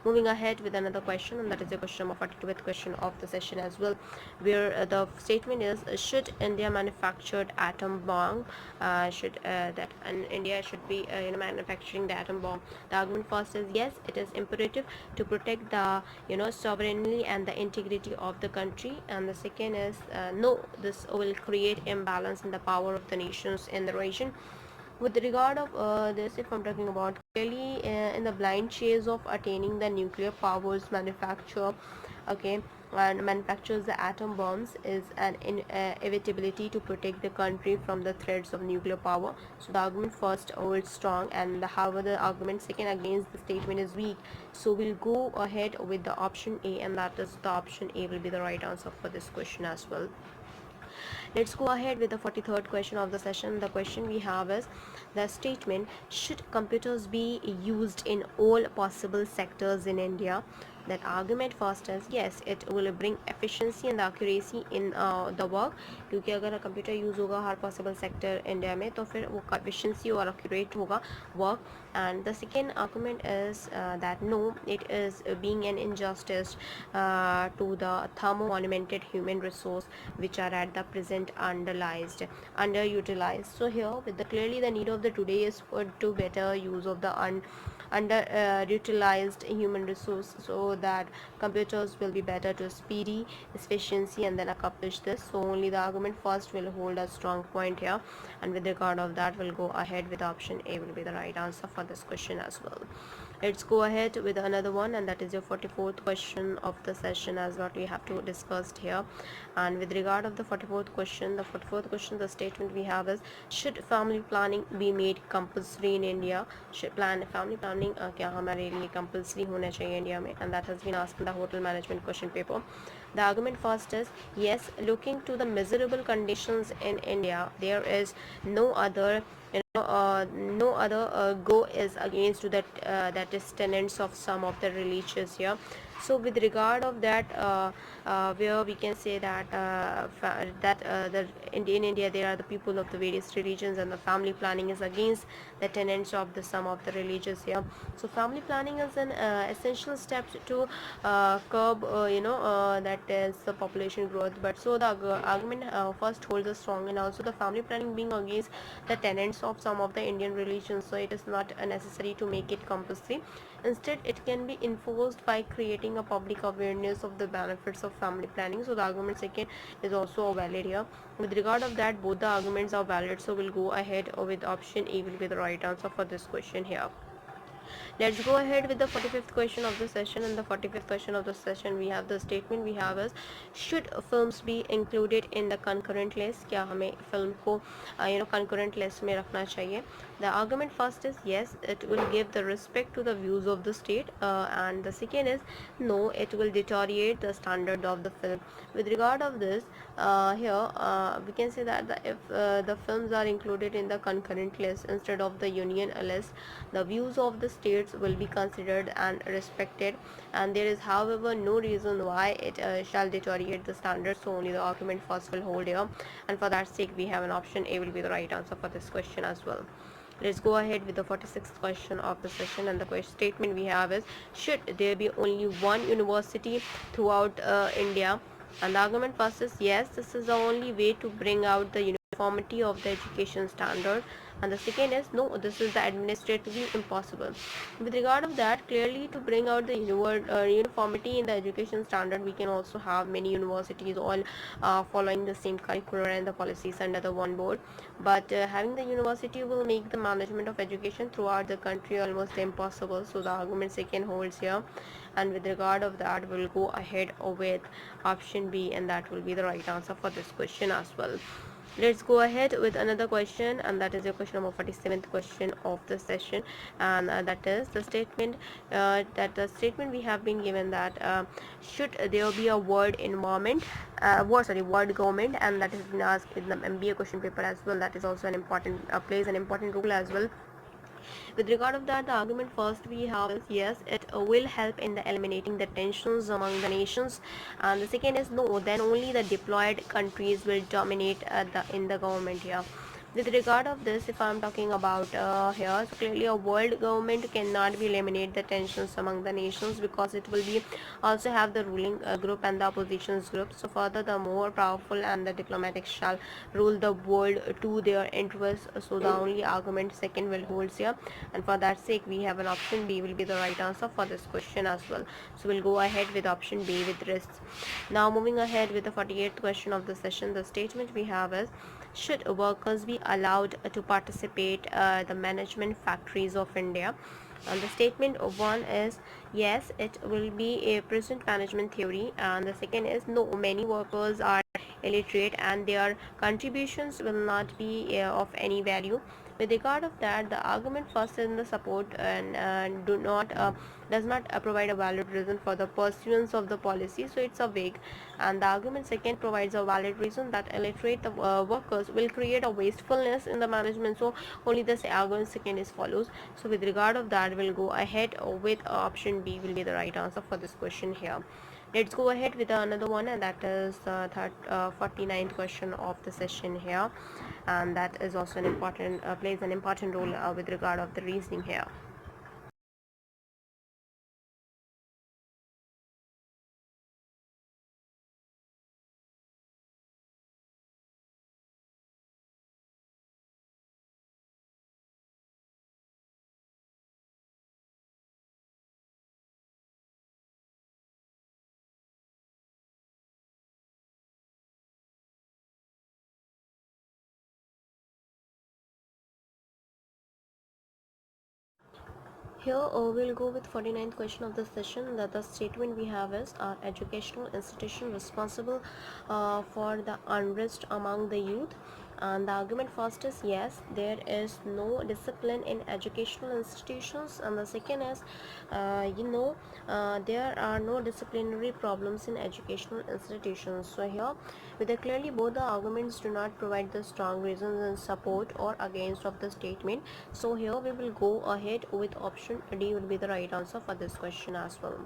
Speaker 1: Moving ahead with another question, and that is the question number 42th question of the session as well, where the statement is should India manufactured atom bomb, should that India should be manufacturing the atom bomb. The argument first is yes, it is imperative to protect the sovereignty and the integrity of the country, and the second is no, this will create imbalance in the power of the nations in the region. With regard of this, if I'm talking about clearly in the blind chase of attaining the nuclear powers manufacture, okay, and manufactures the atom bombs is an inevitability to protect the country from the threats of nuclear power. So the argument first holds strong, and however the argument second against the statement is weak. So we'll go ahead with the option A, and that is the option A will be the right answer for this question as well. Let's go ahead with the 43rd question of the session. The question we have is the statement should computers be used in all possible sectors in India. That argument first is yes, it will bring efficiency and accuracy in the work, क्योंकि अगर computer use होगा हर possible sector India में तो फिर वो efficiency और accurate होगा work. And the second argument is that no, it is being an injustice to the thermo-monumented human resource which are at the present underutilized. So here with the clearly the need of the today is for to better use of the underutilized human resource, so that computers will be better to speedy efficiency and then accomplish this. So only the argument first will hold a strong point here, and with regard of that we'll go ahead with option A will be the right answer for this question as well. Let's go ahead with another one, and that is your 44th question of the session as what we have to discuss here. And with regard of the 44th question, the statement we have is should family planning be made compulsory in India? Should family planning क्या हमारे लिए compulsory होना चाहिए India में? And that has been asked in the hotel management question paper. The argument first is yes, looking to the miserable conditions in India, there is no other no other go is against to that is tenets of some of the religions here. So with regard of that where we can say that in India there are the people of the various religions, and the family planning is against the tenets of the some of the religions here. So family planning is an essential step to curb that is the population growth. But so the argument first holds a strong, and also the family planning being against the tenets of some of the Indian religions, so it is not necessary to make it compulsory. Instead, it can be enforced by creating a public awareness of the benefits of family planning. So the argument second is also valid here. With regard of that, both the arguments are valid, so we'll go ahead with option A will be the right answer for this question here. Let's go ahead with the 45th question of the session. In the 45th question of the session, we have the statement we have is, should films be included in the concurrent list? क्या हमें film को concurrent list में रखना चाहिए? The argument first is yes, it will give the respect to the views of the state, and the second is no, it will deteriorate the standard of the film. With regard of this, here we can say that if the films are included in the concurrent list instead of the union list, the views of the states will be considered and respected, and there is however no reason why it shall deteriorate the standards. So only the argument first will hold here, and for that sake we have an option A will be the right answer for this question as well. Let's go ahead with the 46th question of the session, and the question statement we have is, should there be only one university throughout India? And the argument first is yes, this is the only way to bring out the uniformity of the education standard, and the second is no, this is the administratively impossible. With regard of that, clearly to bring out the uniformity in the education standard, we can also have many universities all following the same curriculum and the policies under the one board, but having the university will make the management of education throughout the country almost impossible. So the argument second holds here, and with regard of that we'll go ahead with option B, and that will be the right answer for this question as well. Let's go ahead with another question, and that is your question number 47th question of the session, and that is the statement we have been given that should there be a word environment word government, and that has been asked in the MBA question paper as well. That is also an important plays an important role as well. With regard of that, the argument first we have is yes, it will help in the eliminating the tensions among the nations, and the second is no, then only the deployed countries will dominate in the government here. With regard of this, if I'm talking about here, so clearly a world government cannot be eliminate the tensions among the nations, because it will be also have the ruling group and the oppositions group. So further, the more powerful and the diplomatic shall rule the world to their interests. So the only argument second will holds here, and for that sake we have an option B will be the right answer for this question as well. So we'll go ahead with option B with risks. Now moving ahead with the 48th question of the session, the statement we have is, should workers be allowed to participate the management factories of India? And the statement of one is yes, it will be a present management theory, and the second is no, many workers are illiterate and their contributions will not be of any value. With regard of that, the argument first in the support and do not does not provide a valid reason for the pursuance of the policy, so it's a vague. And the argument second provides a valid reason that illiterate workers will create a wastefulness in the management, so only the argument second is follows. So with regard of that, we'll go ahead with option B will be the right answer for this question here. Let's go ahead with another one, and that is the 49th question of the session here, and that is also an important plays an important role with regard of the reasoning here. Here we'll go with 49th question of the session, that the statement we have is, are educational institutions responsible for the unrest among the youth? And the argument first is yes, there is no discipline in educational institutions, and the second is there are no disciplinary problems in educational institutions. So here with the clearly both the arguments do not provide the strong reasons in support or against of the statement. So here we will go ahead with option D will be the right answer for this question as well.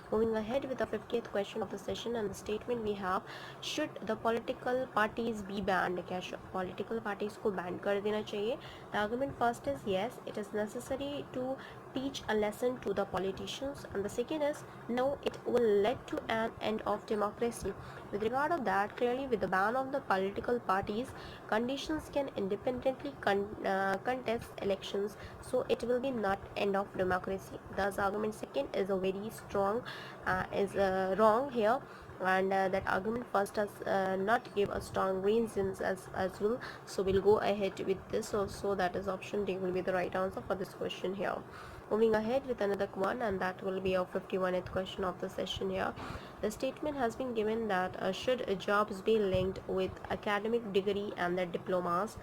Speaker 1: Moving ahead with the 50th question of the session, and the statement we have, should the political parties be banned? क्या political parties को ban कर देना चाहिए? The argument first is yes, it is necessary to teach a lesson to the politicians, and the second is no, it will lead to an end of democracy. With regard of that, clearly with the ban of the political parties, conditions can independently contest elections, so it will be not end of democracy. Thus argument second is a very strong is wrong here, and that argument first does not give a strong reasons as well. So we'll go ahead with this also, that is option D will be the right answer for this question here. Moving ahead with another one, and that will be our 51st question of the session here. The statement has been given that should jobs be linked with academic degree and their diplomas?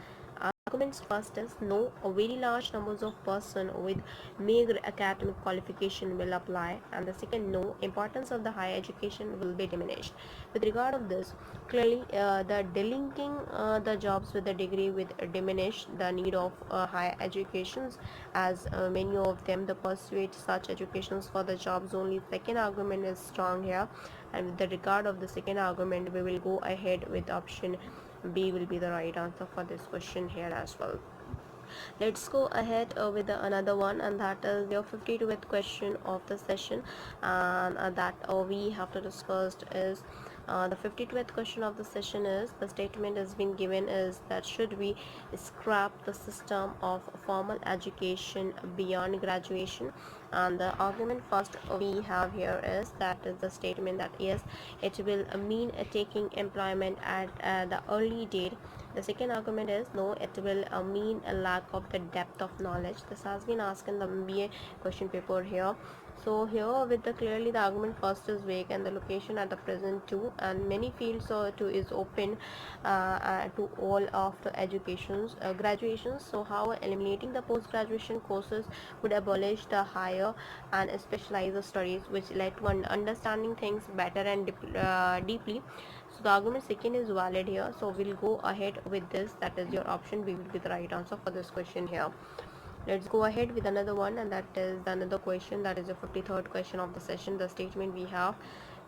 Speaker 1: Arguments first is no, a very large numbers of person with meager academic qualification will apply, and the second no, importance of the higher education will be diminished. With regard of this, clearly the delinking the jobs with the degree with diminish the need of higher educations, as many of them the pursuit such educations for the jobs only. Second argument is strong here, and with the regard of the second argument we will go ahead with option B will be the right answer for this question here as well. Let's go ahead with another one, and that is your 52th question of the session, and that we have to discuss is the 52th question of the session is the statement has been given is that should we scrap the system of formal education beyond graduation? And the argument first we have here is that is the statement that yes, it will mean taking employment at the early date. The second argument is no, it will mean a lack of the depth of knowledge. This has been asked in the MBA question paper here. So here with the clearly the argument first is vague and the location at the present too, and many fields too is open to all of the educations graduations. So how eliminating the post graduation courses would abolish the higher and specialized studies, which led to understanding things better and deeply. So the argument second is valid here, so we'll go ahead with this. That is your option B will be the right answer for this question here. Let's go ahead with another one, and that is another question, that is the 53rd question of the session. The statement we have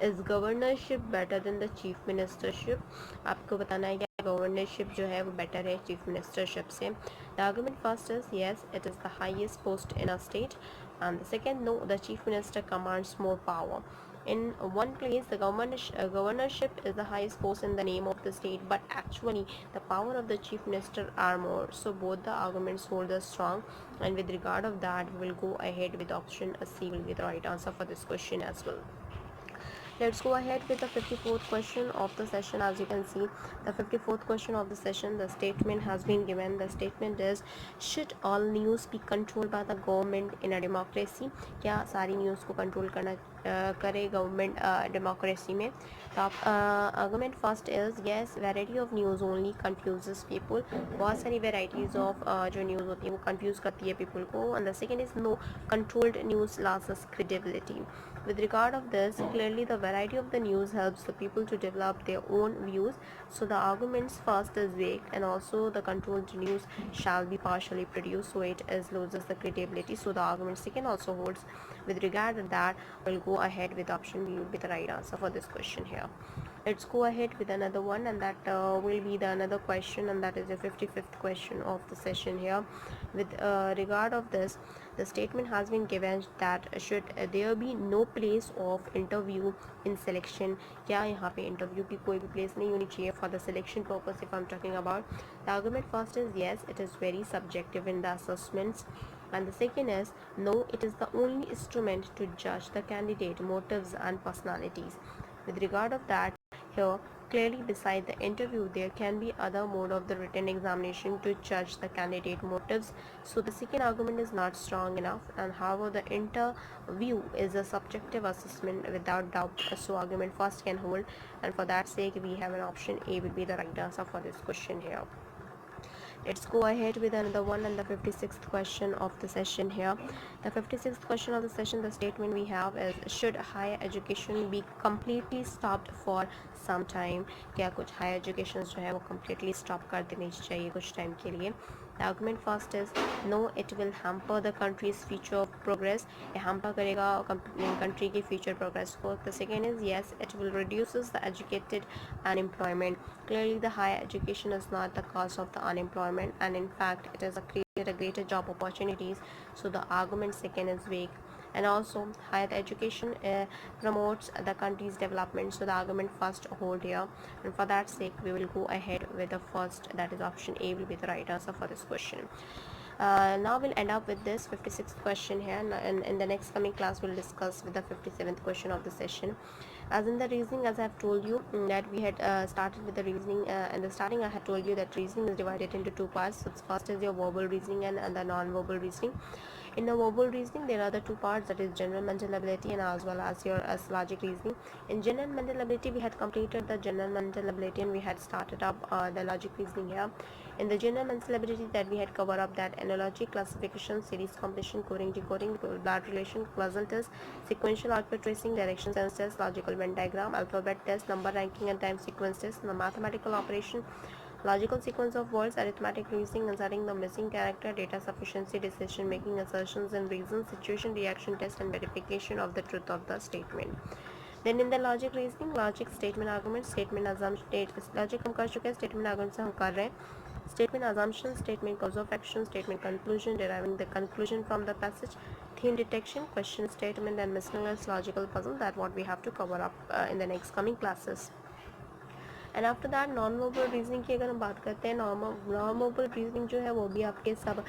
Speaker 1: is governorship better than the chief ministership? आपको बताना है कि governorship जो है वो better है chief ministership से. The argument first is yes, it is the highest post in a state, and the second no, the chief minister commands more power. In one place the governorship is the highest post in the name of the state, but actually the power of the chief minister are more. So both the arguments hold us strong, and with regard of that we will go ahead with option C will be the right answer for this question as well. Let's go ahead with the 54th question of the session. As you can see, the 54th question of the session, the statement has been given. The statement is, should all news be controlled by the government in a democracy? क्या सारी news को control करना करे government democracy में? तो आप argument first is yes, variety of news only confuses people. बहुत सारी वेराइटीज़ ऑफ जो न्यूज़ होती है वो कंफ्यूज करती है पीपल को. And the second is no, controlled news loses credibility. With regard of this, clearly the variety of the news helps the people to develop their own views. So the arguments first is vague, and also the controlled news shall be partially produced, so it is loses the credibility. So the argument second also holds. With regard to that, we'll go ahead with option B will be the right answer for this question here. Let's go ahead with another one, and that will be the another question, and that is the 55th question of the session here. With regard of this, the statement has been given that should there be no place of interview in selection? क्या यहाँ पे interview की कोई भी place नहीं होनी चाहिए for the selection purpose if I'm talking about? The argument first is yes, it is very subjective in the assessments, and the second is no, it is the only instrument to judge the candidate motives and personalities. With regard of that, here clearly beside the interview there can be other mode of the written examination to judge the candidate motives. So the second argument is not strong enough, and however the interview is a subjective assessment without doubt. So argument first can hold, and for that sake we have an option A will be the right answer for this question here. Let's go ahead with another one, and the 56th question of the session here. The 56th question of the session, the statement we have is, should higher education be completely stopped for some time? क्या कुछ higher education जो है वो completely stop कर देनी चाहिए कुछ time के लिए? The argument first is no, it will hamper the country's future progress. ये hamper करेगा country की future progress को. The second is yes, it will reduces the educated unemployment. Clearly the higher education is not the cause of the unemployment, and in fact it is a create a greater job opportunities. So the argument second is vague, and also higher education promotes the country's development. So the argument first hold here, and for that sake we will go ahead with the first, that is option A will be the right answer for this question. Now we'll end up with this 56th question here, and in the next coming class we'll discuss with the 57th question of the session. As in the reasoning, as I have told you that we had started with the reasoning. In the starting I had told you that reasoning is divided into two parts. So first is your verbal reasoning and the non-verbal reasoning. In the verbal reasoning there are the two parts, that is general mental ability and as well as your logic reasoning. In general mental ability we had completed the general mental ability and we had started up the logic reasoning here. In the general mental ability that we had covered up that analogy, classification, series completion, coding, decoding, blood relation, causal test, sequential output tracing, direction sense test, logical Venn diagram, alphabet test, number ranking and time sequence test, the mathematical operation, logical sequence of words, arithmetic reasoning, inserting the missing character, data sufficiency, decision making, assertions and reasons, situation reaction test, and verification of the truth of the statement. Then in the logic reasoning, logic, statement argument, statement assumption, logic हम कर चुके हैं, statement argument से हम कर रहे हैं, statement assumption, statement cause of action, statement conclusion, deriving the conclusion from the passage, theme detection, question statement and miscellaneous logical puzzle, that what we have to cover up in the next coming classes. And after that non verbal reasoning की अगर हम बात करते हैं, non verbal reasoning जो है वो भी आपके सब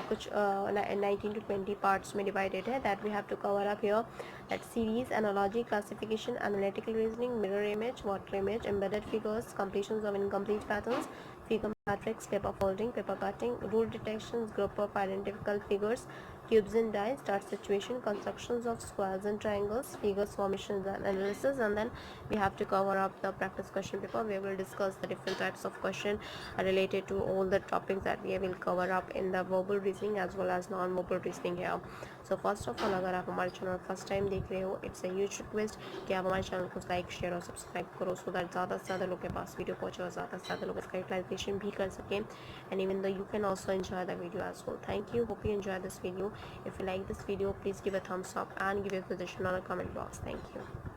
Speaker 1: कुछ 19 to 20 पार्ट्स में डिवाइडेड है, that we have to cover up here, that series, analogy, classification, analytical reasoning, mirror image, water image, embedded figures, completions of incomplete patterns, figure matrix, paper folding, paper cutting, rule detections, group of identical figures, cubes and dice, start situation, constructions of squares and triangles, figures formations and analysis, and then we have to cover up the practice question paper. We will discuss the different types of question related to all the topics that we will cover up in the verbal reasoning as well as non-verbal reasoning here. So first of all, अगर आप हमारे channel first time देख रहे हो, it's a huge request कि आप हमारे channel को लाइक, शेयर और सब्सक्राइब करो, सो दैट ज़्यादा से ज़्यादा लोग के पास वीडियो पहुँचे और ज़्यादा से ज़्यादा लोग इसका यूटिलाइजेशन भी कर सकें, and even though you can also enjoy the video as well. Thank you, hope you enjoy this video. If you like this video, please give a thumbs up and give a suggestion on the comment box. Thank you.